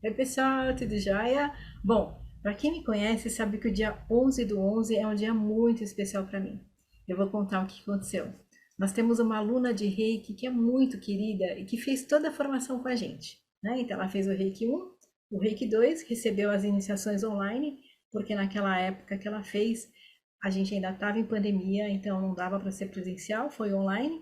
Oi, pessoal, tudo jóia? Bom, para quem me conhece, sabe que o dia 11/11 é um dia muito especial para mim. Eu vou contar o que aconteceu. Nós temos uma aluna de Reiki que é muito querida e que fez toda a formação com a gente, né? Então, ela fez o Reiki 1, o Reiki 2, recebeu as iniciações online, porque naquela época que ela fez, a gente ainda estava em pandemia, então não dava para ser presencial, foi online.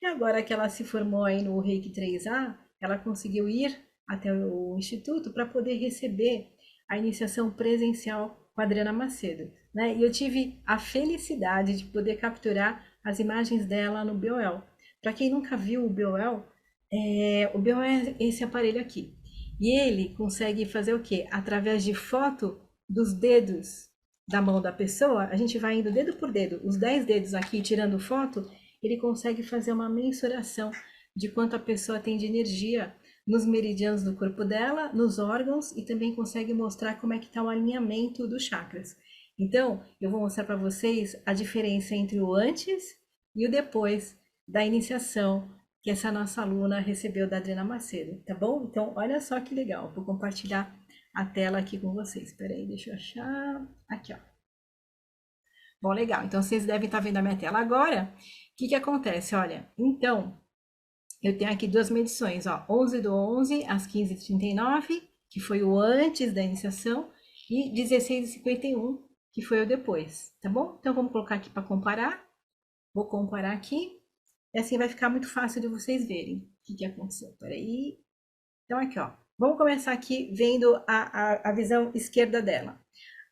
E agora que ela se formou aí no Reiki 3A, ela conseguiu ir até o Instituto para poder receber a iniciação presencial com a Adriana Macedo. Né? E eu tive a felicidade de poder capturar as imagens dela no BOL. Para quem nunca viu o BOL é esse aparelho aqui. E ele consegue fazer o quê? Através de foto dos dedos da mão da pessoa, a gente vai indo dedo por dedo, os 10 dedos aqui tirando foto, ele consegue fazer uma mensuração de quanto a pessoa tem de energia nos meridianos do corpo dela, nos órgãos e também consegue mostrar como é que está o alinhamento dos chakras. Então, eu vou mostrar para vocês a diferença entre o antes e o depois da iniciação que essa nossa aluna recebeu da Adriana Macedo, tá bom? Então, olha só que legal, vou compartilhar a tela aqui com vocês. Espera aí, deixa eu achar. Aqui, ó. Bom, legal. Então, vocês devem estar vendo a minha tela agora. O que que acontece? Olha, então, eu tenho aqui duas medições, ó, 11/11 às 15h39, que foi o antes da iniciação, e 16h51, que foi o depois, tá bom? Então vamos colocar aqui para comparar. Vou comparar aqui, e assim vai ficar muito fácil de vocês verem o que que aconteceu. Peraí. Então aqui, ó, vamos começar aqui vendo a visão esquerda dela.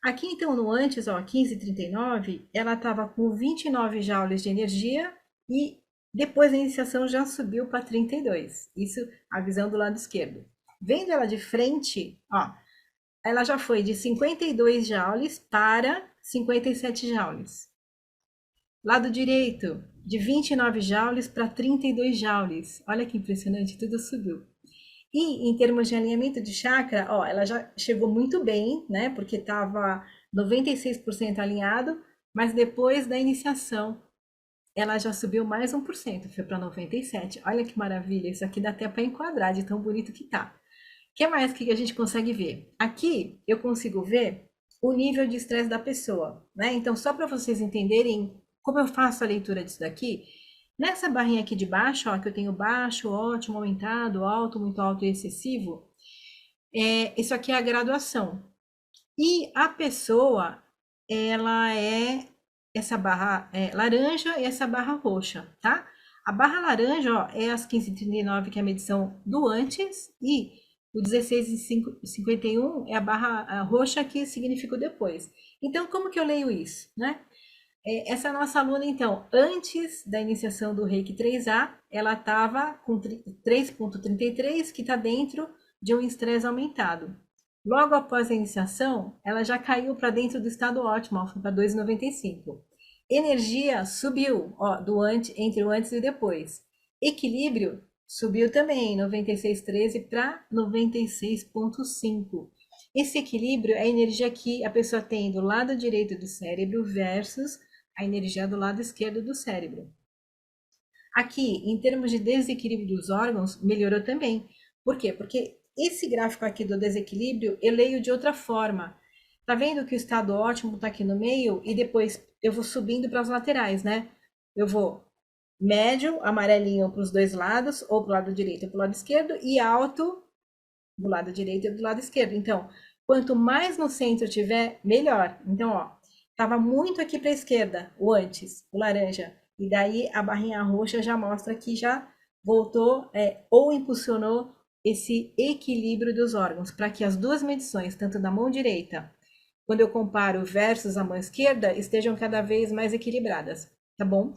Aqui então no antes, ó, 15h39, ela estava com 29 joules de energia e depois da iniciação já subiu para 32. Isso a visão do lado esquerdo. Vendo ela de frente, ó, ela já foi de 52 joules para 57 joules. Lado direito, de 29 joules para 32 joules. Olha que impressionante, tudo subiu. E em termos de alinhamento de chakra, ó, ela já chegou muito bem, né? Porque estava 96% alinhado, mas depois da iniciação, ela já subiu mais 1%, foi para 97%. Olha que maravilha, isso aqui dá até para enquadrar de tão bonito que tá. O que mais que a gente consegue ver? Aqui eu consigo ver o nível de estresse da pessoa, né? Então, só para vocês entenderem como eu faço a leitura disso daqui, nessa barrinha aqui de baixo, ó, que eu tenho baixo, ótimo, aumentado, alto, muito alto e excessivo, isso aqui é a graduação. E a pessoa, ela é essa barra laranja e essa barra roxa, tá? A barra laranja, ó, é as 15h39, que é a medição do antes, e o 16h51 é a barra roxa, que significa o depois. Então, como que eu leio isso, né? Essa nossa aluna, então, antes da iniciação do Reiki 3A, ela estava com 3,33, que está dentro de um estresse aumentado. Logo após a iniciação, ela já caiu para dentro do estado ótimo, para 2,95. Energia subiu, ó, entre o antes e o depois. Equilíbrio subiu também, 96,13 para 96,5. Esse equilíbrio é a energia que a pessoa tem do lado direito do cérebro versus a energia do lado esquerdo do cérebro. Aqui, em termos de desequilíbrio dos órgãos, melhorou também. Por quê? Porque esse gráfico aqui do desequilíbrio eu leio de outra forma. Tá vendo que o estado ótimo está aqui no meio e depois eu vou subindo para as laterais, né? Eu vou médio, amarelinho para os dois lados, ou para o lado direito ou para o lado esquerdo, e alto do lado direito e do lado esquerdo. Então, quanto mais no centro tiver, melhor. Então, ó, tava muito aqui para a esquerda, o antes, o laranja. E daí a barrinha roxa já mostra que já voltou ou impulsionou esse equilíbrio dos órgãos, para que as duas medições, tanto da mão direita, quando eu comparo versus a mão esquerda, estejam cada vez mais equilibradas, tá bom?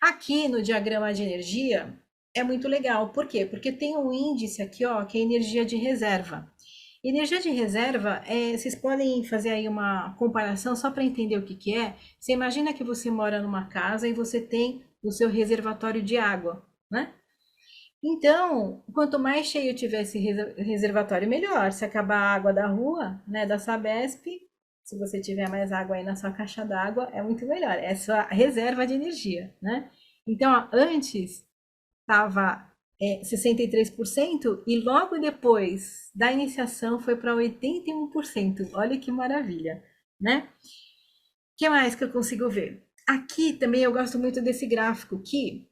Aqui no diagrama de energia é muito legal. Por quê? Porque tem um índice aqui, ó, que é energia de reserva. Energia de reserva, vocês podem fazer aí uma comparação só para entender o que que é. Você imagina que você mora numa casa e você tem o seu reservatório de água, né? Então, quanto mais cheio tiver esse reservatório, melhor. Se acabar a água da rua, né, da Sabesp, se você tiver mais água aí na sua caixa d'água, é muito melhor. É sua reserva de energia, né? Então, ó, antes estava 63% e logo depois da iniciação foi para 81%. Olha que maravilha, né? O que mais que eu consigo ver? Aqui também eu gosto muito desse gráfico que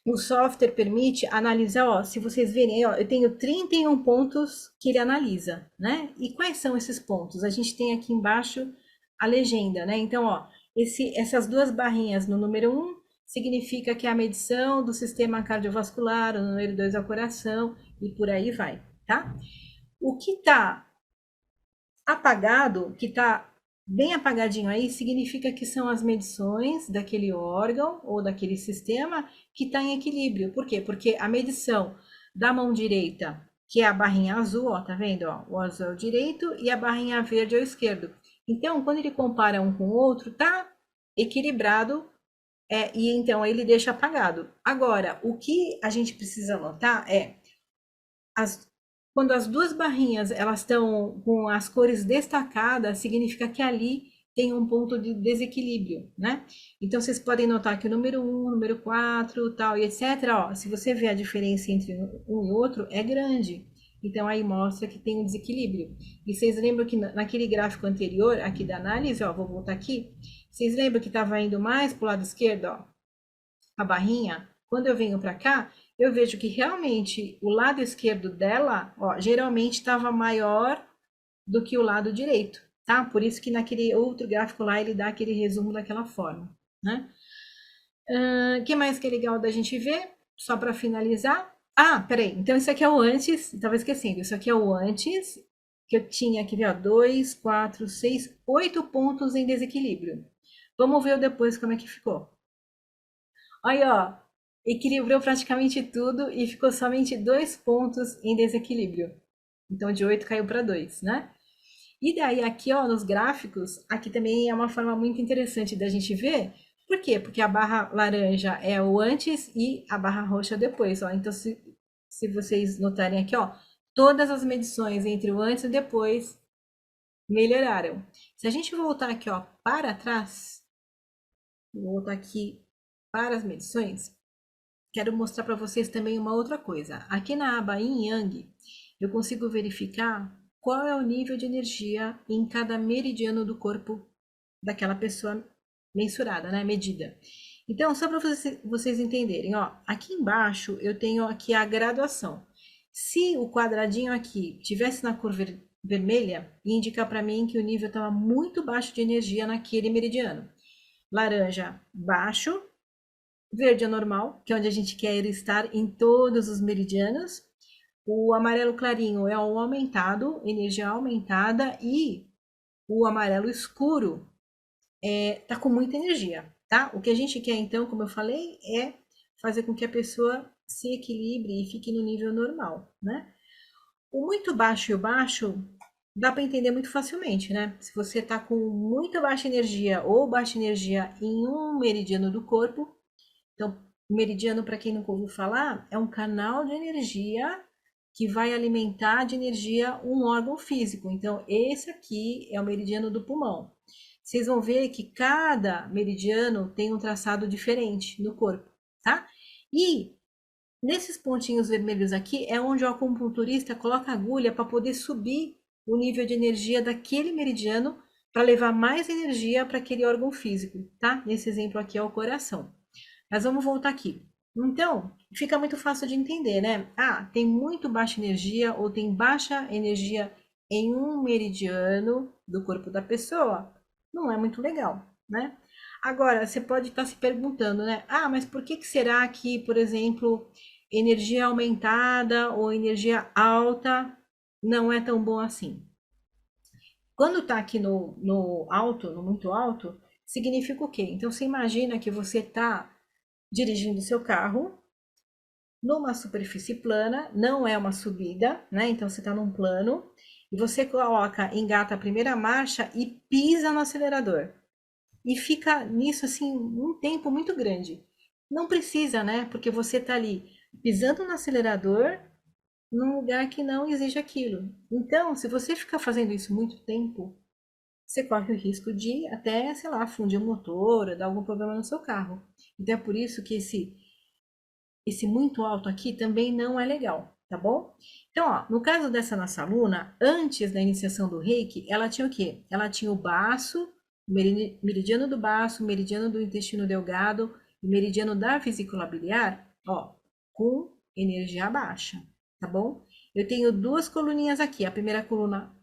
o software permite analisar, ó, se vocês verem, ó, eu tenho 31 pontos que ele analisa, né? E quais são esses pontos? A gente tem aqui embaixo a legenda, né? Então, ó, essas duas barrinhas no número 1 significa que é a medição do sistema cardiovascular, o número 2 é o coração e por aí vai, tá? O que está apagado, que está bem apagadinho aí, significa que são as medições daquele órgão ou daquele sistema que está em equilíbrio. Por quê? Porque a medição da mão direita, que é a barrinha azul, ó, tá vendo? Ó, o azul é o direito e a barrinha verde é o esquerdo. Então, quando ele compara um com o outro, tá equilibrado, e então ele deixa apagado. Agora, o que a gente precisa notar é as, quando as duas barrinhas elas estão com as cores destacadas, significa que ali tem um ponto de desequilíbrio, né? Então vocês podem notar que o número 1, o número 4, tal e etc, ó, se você vê a diferença entre um e outro, é grande. Então aí mostra que tem um desequilíbrio. E vocês lembram que naquele gráfico anterior, aqui da análise, ó, vou voltar aqui, vocês lembram que estava indo mais para o lado esquerdo, ó, a barrinha? Quando eu venho para cá, eu vejo que realmente o lado esquerdo dela, ó, geralmente estava maior do que o lado direito, tá? Por isso que naquele outro gráfico lá ele dá aquele resumo daquela forma, né? O que mais que é legal da gente ver? Só para finalizar. Ah, peraí. Então isso aqui é o antes, estava esquecendo. Isso aqui é o antes, que eu tinha aqui, ó, 2, 4, 6, 8 pontos em desequilíbrio. Vamos ver o depois como é que ficou. Aí, ó, equilibrou praticamente tudo e ficou somente 2 pontos em desequilíbrio. Então, de 8 caiu para 2, né? E daí, aqui, ó, nos gráficos, aqui também é uma forma muito interessante da gente ver. Por quê? Porque a barra laranja é o antes e a barra roxa depois, ó. Então, se vocês notarem aqui, ó, todas as medições entre o antes e depois melhoraram. Se a gente voltar aqui, ó, para trás, vou voltar aqui para as medições, quero mostrar para vocês também uma outra coisa. Aqui na aba Yin Yang, eu consigo verificar qual é o nível de energia em cada meridiano do corpo daquela pessoa mensurada, né, medida. Então, só para vocês entenderem, ó, aqui embaixo eu tenho aqui a graduação. Se o quadradinho aqui tivesse na cor vermelha, ia indicar para mim que o nível estava muito baixo de energia naquele meridiano. Laranja, baixo. Verde é normal, que é onde a gente quer estar em todos os meridianos. O amarelo clarinho é o aumentado, energia aumentada, e o amarelo escuro tá com muita energia, tá? O que a gente quer, então, como eu falei, é fazer com que a pessoa se equilibre e fique no nível normal, né? O muito baixo e o baixo dá para entender muito facilmente, né? Se você tá com muita baixa energia ou baixa energia em um meridiano do corpo, então, o meridiano, para quem nunca ouviu falar, é um canal de energia que vai alimentar de energia um órgão físico. Então, esse aqui é o meridiano do pulmão. Vocês vão ver que cada meridiano tem um traçado diferente no corpo, tá? E nesses pontinhos vermelhos aqui é onde o acupunturista coloca a agulha para poder subir o nível de energia daquele meridiano para levar mais energia para aquele órgão físico, tá? Nesse exemplo aqui é o coração. Mas vamos voltar aqui. Então, fica muito fácil de entender, né? Ah, tem muito baixa energia ou tem baixa energia em um meridiano do corpo da pessoa. Não é muito legal, né? Agora, você pode estar se perguntando, né? Ah, mas por que será que, por exemplo, energia aumentada ou energia alta não é tão bom assim? Quando está aqui no alto, no muito alto, significa o quê? Então, você imagina que você está dirigindo seu carro numa superfície plana, não é uma subida, né? Então você está num plano e você coloca, engata a primeira marcha e pisa no acelerador. E fica nisso assim um tempo muito grande. Não precisa, né? Porque você está ali pisando no acelerador num lugar que não exige aquilo. Então, se você ficar fazendo isso muito tempo, você corre o risco de até, sei lá, fundir o motor, dar algum problema no seu carro. Então é por isso que esse esse muito alto aqui também não é legal, tá bom? Então, ó, no caso dessa nossa aluna, antes da iniciação do Reiki, ela tinha o quê? Ela tinha o baço, meridiano do baço, meridiano do intestino delgado e meridiano da vesícula biliar, ó, com energia baixa, tá bom? Eu tenho duas coluninhas aqui. A primeira coluna,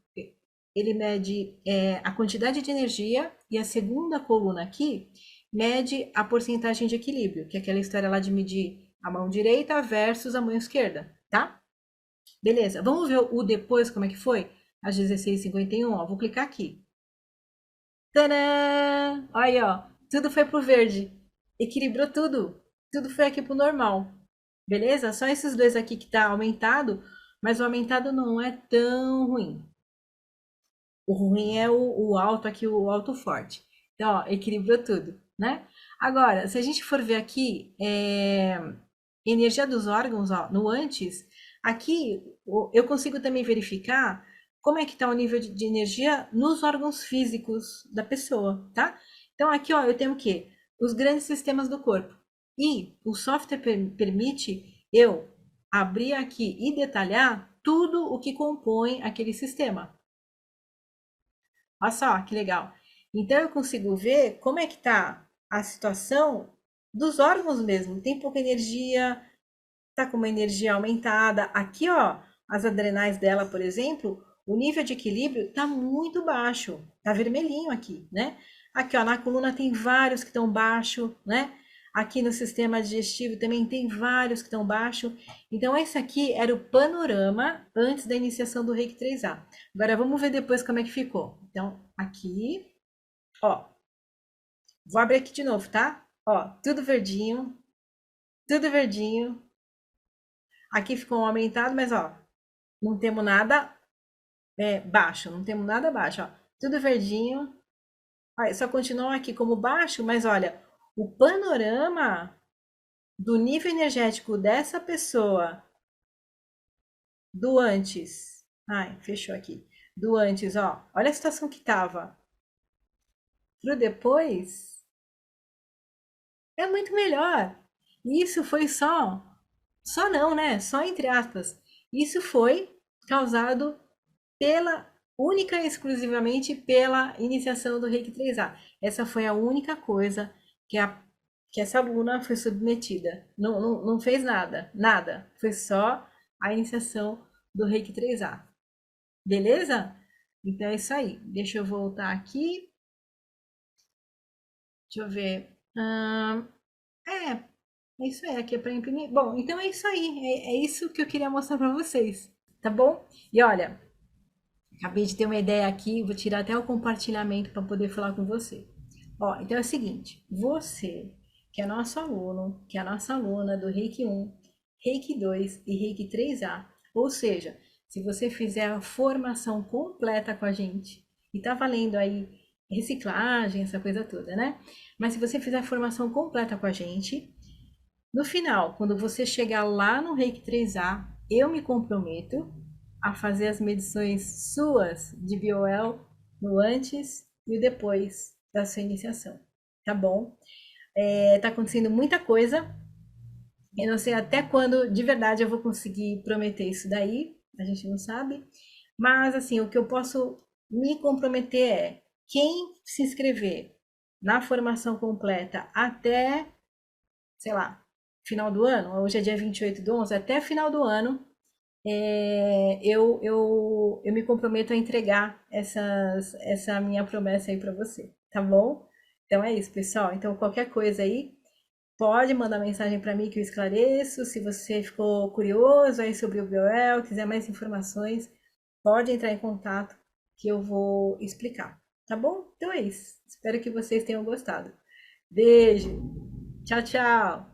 ele mede a quantidade de energia, e a segunda coluna aqui mede a porcentagem de equilíbrio, que é aquela história lá de medir a mão direita versus a mão esquerda, tá? Beleza, vamos ver o depois como é que foi? Às 16h51, ó, vou clicar aqui. Tadã! Olha aí, ó, tudo foi pro verde. Equilibrou tudo. Tudo foi aqui pro normal. Beleza? Só esses dois aqui que tá aumentado, mas o aumentado não é tão ruim. O ruim é o alto aqui, o alto forte. Então, ó, equilibrou tudo, né? Agora, se a gente for ver aqui, energia dos órgãos, ó, no antes, aqui eu consigo também verificar como é que está o nível de energia nos órgãos físicos da pessoa, tá? Então, aqui, ó, eu tenho o quê? Os grandes sistemas do corpo. E o software permite eu abrir aqui e detalhar tudo o que compõe aquele sistema. Olha só que legal. Então eu consigo ver como é que está a situação dos órgãos mesmo. Tem pouca energia, tá com uma energia aumentada. Aqui, ó, as adrenais dela, por exemplo, o nível de equilíbrio tá muito baixo. Tá vermelhinho aqui, né? Aqui, ó, na coluna tem vários que estão baixo, né? Aqui no sistema digestivo também tem vários que estão baixo. Então, esse aqui era o panorama antes da iniciação do Reiki 3A. Agora, vamos ver depois como é que ficou. Então, aqui, ó, vou abrir aqui de novo, tá? Ó, tudo verdinho, tudo verdinho. Aqui ficou aumentado, mas ó, não temos nada baixo, não temos nada baixo, ó. Tudo verdinho. Olha, só continua aqui como baixo, mas olha, o panorama do nível energético dessa pessoa do antes. Ai, fechou aqui. Do antes, ó. Olha a situação que tava. Pro depois é muito melhor. Isso foi só não, né? Só entre aspas. Isso foi causado pela única e exclusivamente pela iniciação do Reiki 3A. Essa foi a única coisa que essa aluna foi submetida. Não fez nada, nada. Foi só a iniciação do Reiki 3A. Beleza? Então é isso aí. Deixa eu voltar aqui. Deixa eu ver. É isso aí. Aqui é para imprimir. Bom, então é isso aí. É isso que eu queria mostrar para vocês. Tá bom? E olha, acabei de ter uma ideia aqui, vou tirar até o compartilhamento para poder falar com você. Ó, então é o seguinte, você que é nosso aluno, que é a nossa aluna do Reiki 1, Reiki 2 e Reiki 3A, ou seja, se você fizer a formação completa com a gente, e tá valendo aí reciclagem, essa coisa toda, né? Mas se você fizer a formação completa com a gente, no final, quando você chegar lá no Reiki 3A, eu me comprometo a fazer as medições suas de BioL no antes e o depois da sua iniciação, tá bom? Tá acontecendo muita coisa, eu não sei até quando de verdade eu vou conseguir prometer isso daí, a gente não sabe, mas assim, o que eu posso me comprometer é quem se inscrever na formação completa até, sei lá, final do ano, hoje é dia 28/11, até final do ano, eu me comprometo a entregar essa minha promessa aí para você, tá bom? Então é isso, pessoal. Então qualquer coisa aí, pode mandar mensagem para mim que eu esclareço. Se você ficou curioso aí sobre o BioEL, quiser mais informações, pode entrar em contato que eu vou explicar, tá bom? Então é isso. Espero que vocês tenham gostado. Beijo. Tchau, tchau.